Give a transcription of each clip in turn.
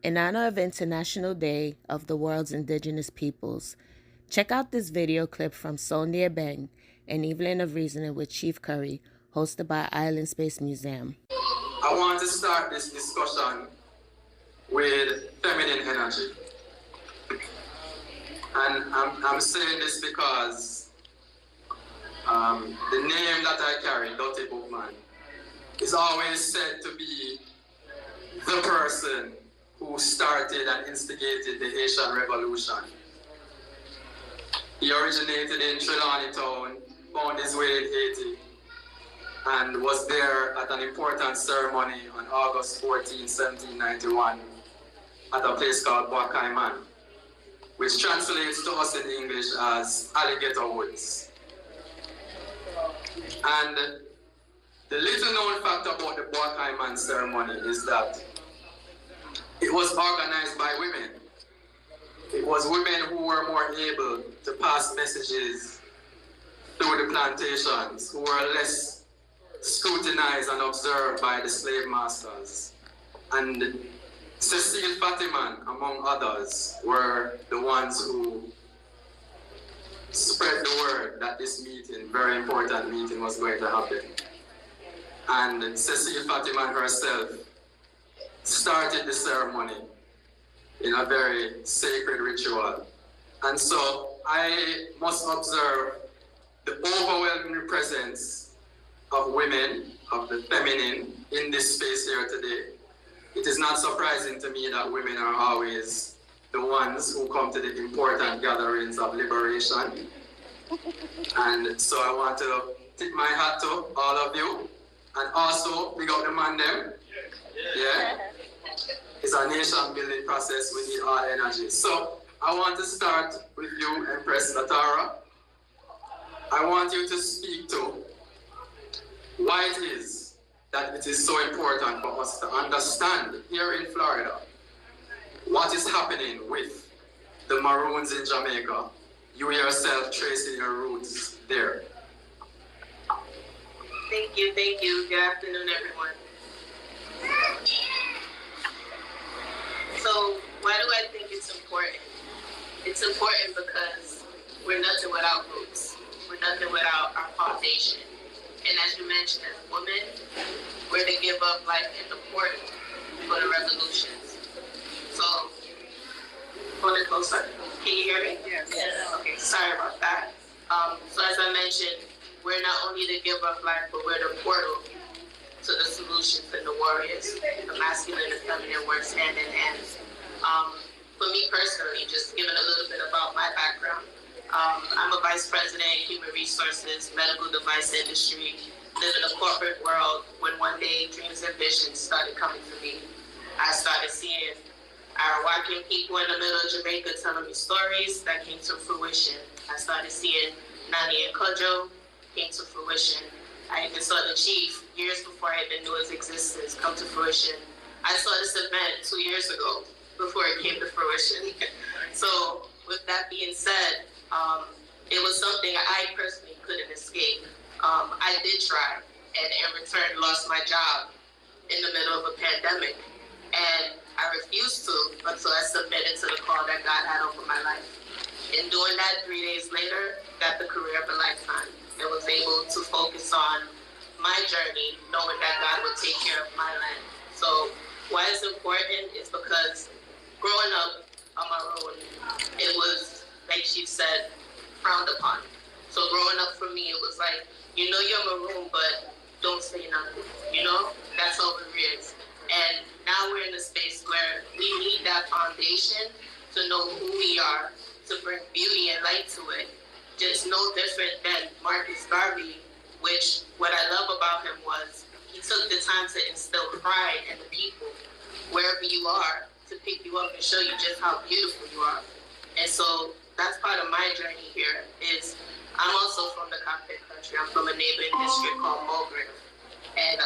in honor of International Day of the World's Indigenous Peoples. Check out this video clip from Sonia Beng, an Evening of Reasoning with Chief Curry, hosted by Island Space Museum. I want to start this discussion with feminine energy. And I'm saying this because the name that I carry, Dottie Bookman, is always said to be the person who started and instigated the Haitian Revolution. He originated in Trelawny Town, found his way in Haiti, and was there at an important ceremony on August 14, 1791, at a place called 𝐈𝐧𝐭𝐞𝐫𝐧𝐚, which translates to us in English as Alligator Woods. And the little known fact about the 𝐈𝐭𝐾𝐫 ceremony is that it was organized by women. It was women who were more able to pass messages through the plantations, who were less scrutinized and observed by the slave masters. And Cecile Fatiman, among others, were the ones who spread the word that this meeting, very important meeting, was going to happen. And Cecile Fatiman herself started the ceremony in a very sacred ritual. And so I must observe the overwhelming presence of women, of the feminine, in this space here today. It is not surprising to me that women are always the ones who come to the important gatherings of liberation. And so I want to tip my hat to all of you. And also, we got the man them. Yeah. It's a nation building process. We need all energy. So I want to start with you, Empress Natara. I want you to speak to why it is that it is so important for us to understand here in Florida what is happening with the Maroons in Jamaica. You yourself tracing your roots there. Thank you. Good afternoon, everyone. So, why do I think it's important? It's important because we're nothing without roots. We're nothing without our foundation. And as you mentioned, as women, we're to give up life in the port for the revolutions. So, hold it closer. Can you hear me? Yes. Okay, sorry about that. So as I mentioned, we're not only to give up life, but we're the portal to the solutions and the warriors. The masculine and feminine works hand in hand. For me personally, just giving a little bit about my background. I'm a vice president in human resources, medical device industry, live in a corporate world. When one day dreams and visions started coming to me, I started seeing Arawakan people in the middle of Jamaica telling me stories that came to fruition. I started seeing Nani and Kojo came to fruition. I even saw the chief years before I even knew his existence come to fruition. I saw this event 2 years ago before it came to fruition. So with that being said, it was something I personally couldn't escape. I did try, and in return lost my job in the middle of a pandemic. And I refused to until I submitted to the call that God had over my life. In doing that, 3 days later, got the career of a lifetime and was able to focus on my journey, knowing that God would take care of my land. So why it's important is because growing up on Maroon, it was, like she said, frowned upon. So growing up for me, it was like, you know you're Maroon, but don't say nothing. You know, that's all it is. And now we're in a space where we need that foundation to know who we are, to bring beauty and light to it. Just no different than Marcus Garvey, which what I love about him was he took the time to instill pride in the people, wherever you are, to pick you up and show you just how beautiful you are. And so that's part of my journey here is I'm also from the Coptic country. I'm from a neighboring district called Mulgrave. And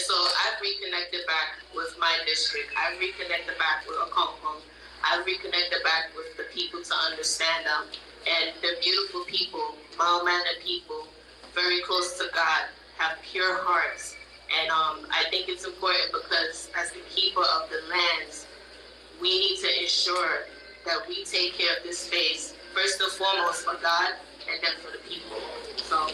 so I've reconnected back with my district. I've reconnected back with 𝐭𝐞𝐫𝐧𝐚. I've reconnected back with the people to understand them. And they're beautiful people, mild-mannered people, very close to God, have pure hearts, And I think it's important because as the keeper of the lands, we need to ensure that we take care of this space, first and foremost for God, and then for the people. So